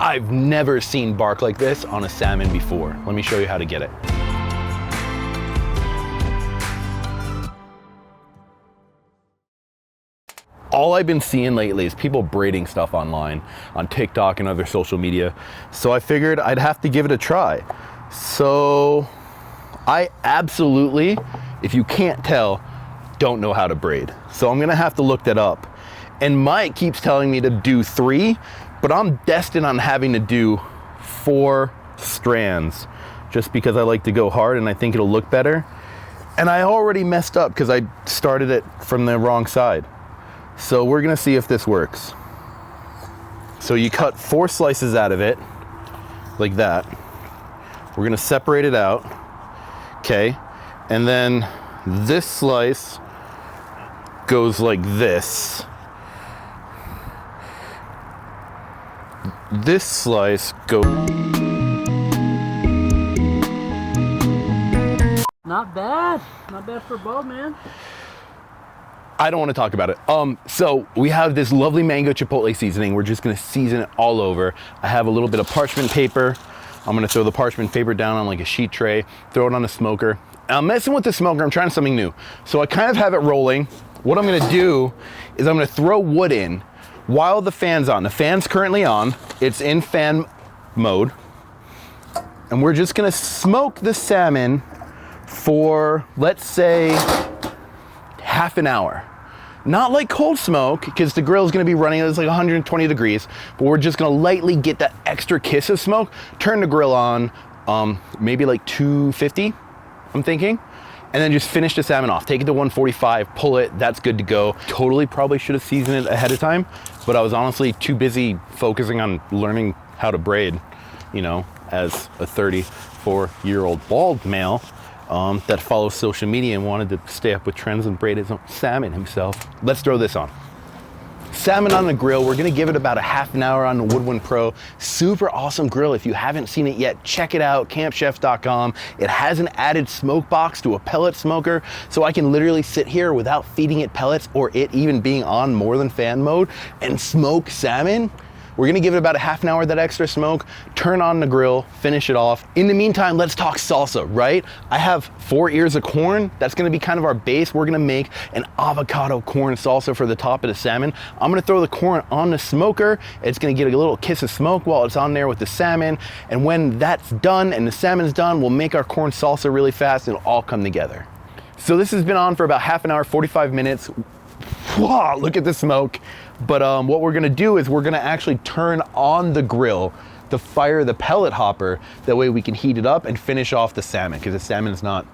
I've never seen bark like this on a salmon before. Let me show you how to get it. All I've been seeing lately is people braiding stuff online, on TikTok and other social media. So I figured I'd have to give it a try. So I absolutely, if you can't tell, don't know how to braid. So I'm gonna have to look that up. And Mike keeps telling me to do 3, but I'm destined on having to do 4 strands just because I like to go hard and I think it'll look better. And I already messed up because I started it from the wrong side. So we're gonna see if this works. So you cut 4 slices out of it, like that. We're gonna separate it out, okay? And then this slice goes like this. This slice goes... Not bad for both, man. I don't want to talk about it. So we have this lovely mango chipotle seasoning. We're just gonna season it all over. I have a little bit of parchment paper. I'm gonna throw the parchment paper down on like a sheet tray, throw it on the smoker. And I'm messing with the smoker, I'm trying something new. So I kind of have it rolling. What I'm gonna do is I'm gonna throw wood in while the fan's on. The fan's currently on, it's in fan mode. And we're just gonna smoke the salmon for, let's say, half an hour. Not like cold smoke, because the grill is gonna be running, it's like 120 degrees, but we're just gonna lightly get that extra kiss of smoke, turn the grill on, maybe like 250, I'm thinking, and then just finish the salmon off. Take it to 145, pull it, that's good to go. Totally probably should have seasoned it ahead of time, but I was honestly too busy focusing on learning how to braid, you know, as a 34-year-old bald male that follows social media and wanted to stay up with trends and braid his own salmon himself. Let's throw this on. Salmon on the grill. We're gonna give it about a half an hour on the Woodwind Pro. Super awesome grill. If you haven't seen it yet, check it out, campchef.com. It has an added smoke box to a pellet smoker, so I can literally sit here without feeding it pellets or it even being on more than fan mode and smoke salmon. We're gonna give it about a half an hour, that extra smoke, turn on the grill, finish it off. In the meantime, let's talk salsa, right? I have 4 ears of corn. That's gonna be kind of our base. We're gonna make an avocado corn salsa for the top of the salmon. I'm gonna throw the corn on the smoker. It's gonna get a little kiss of smoke while it's on there with the salmon. And when that's done and the salmon's done, we'll make our corn salsa really fast. It'll all come together. So this has been on for about half an hour, 45 minutes. Wow, look at the smoke. But what we're gonna do is we're gonna actually turn on the grill to fire the pellet hopper. That way we can heat it up and finish off the salmon, because the salmon's not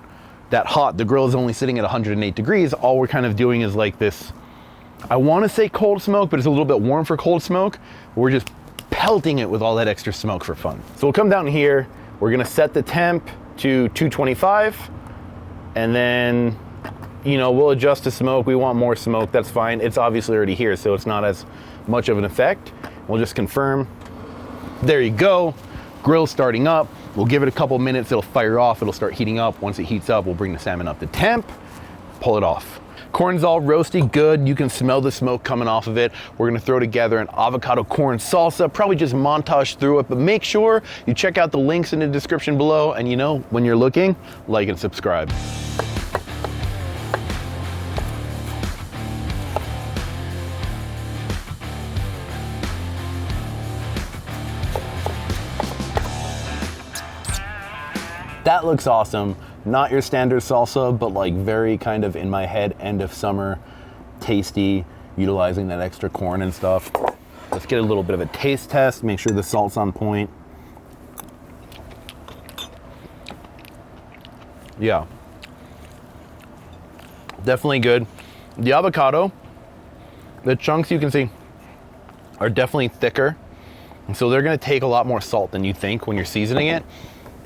that hot. The grill is only sitting at 108 degrees. All we're kind of doing is like this, I wanna say cold smoke, but it's a little bit warm for cold smoke. We're just pelting it with all that extra smoke for fun. So we'll come down here, we're gonna set the temp to 225, and then, you know, we'll adjust the smoke. We want more smoke, that's fine. It's obviously already here, so it's not as much of an effect. We'll just confirm. There you go. Grill starting up. We'll give it a couple minutes, it'll fire off, it'll start heating up. Once it heats up, we'll bring the salmon up to temp, pull it off. Corn's all roasty, good. You can smell the smoke coming off of it. We're gonna throw together an avocado corn salsa, probably just montage through it, but make sure you check out the links in the description below, and you know, when you're looking, like and subscribe. That looks awesome. Not your standard salsa, but like very kind of in my head, end of summer, tasty, utilizing that extra corn and stuff. Let's get a little bit of a taste test, make sure the salt's on point. Yeah, definitely good. The avocado, the chunks you can see are definitely thicker. And so they're gonna take a lot more salt than you think when you're seasoning it.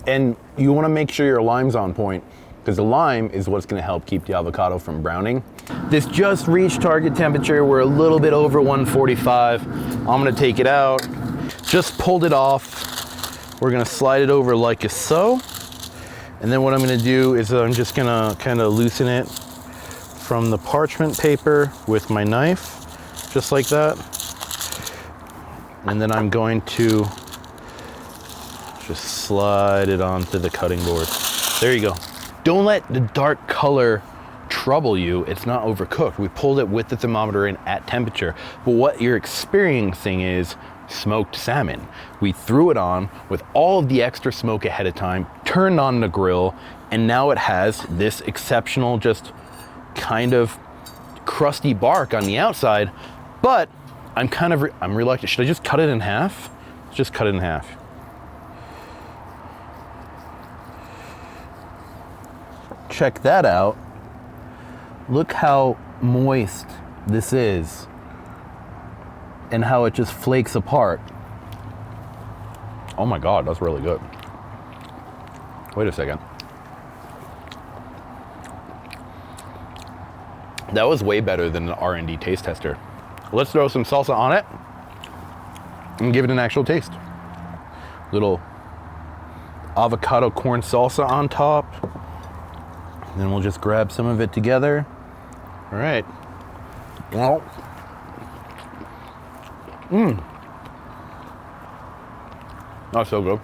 And you wanna make sure your lime's on point, because the lime is what's gonna help keep the avocado from browning. This just reached target temperature. We're a little bit over 145. I'm gonna take it out. Just pulled it off. We're gonna slide it over like so. And then what I'm gonna do is I'm just gonna kind of loosen it from the parchment paper with my knife, just like that. And then I'm going to Just slide it onto the cutting board. There you go. Don't let the dark color trouble you. It's not overcooked. We pulled it with the thermometer in at temperature, but what you're experiencing is smoked salmon. We threw it on with all of the extra smoke ahead of time, turned on the grill, and now it has this exceptional, just kind of crusty bark on the outside, but I'm reluctant. Should I just cut it in half? Let's just cut it in half. Check that out. Look how moist this is and how it just flakes apart. Oh my God, that's really good. Wait a second. That was way better than an R&D taste tester. Let's throw some salsa on it and give it an actual taste. Little avocado corn salsa on top. Then we'll just grab some of it together. All right. Well. That's so good.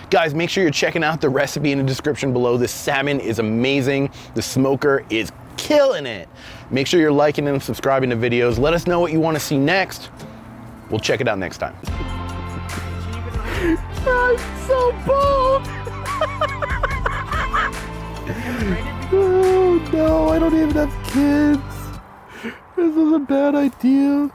Guys, make sure you're checking out the recipe in the description below. This salmon is amazing. The smoker is killing it. Make sure you're liking and subscribing to videos. Let us know what you want to see next. We'll check it out next time. I'm so bold. Oh no, I don't even have kids. This is a bad idea.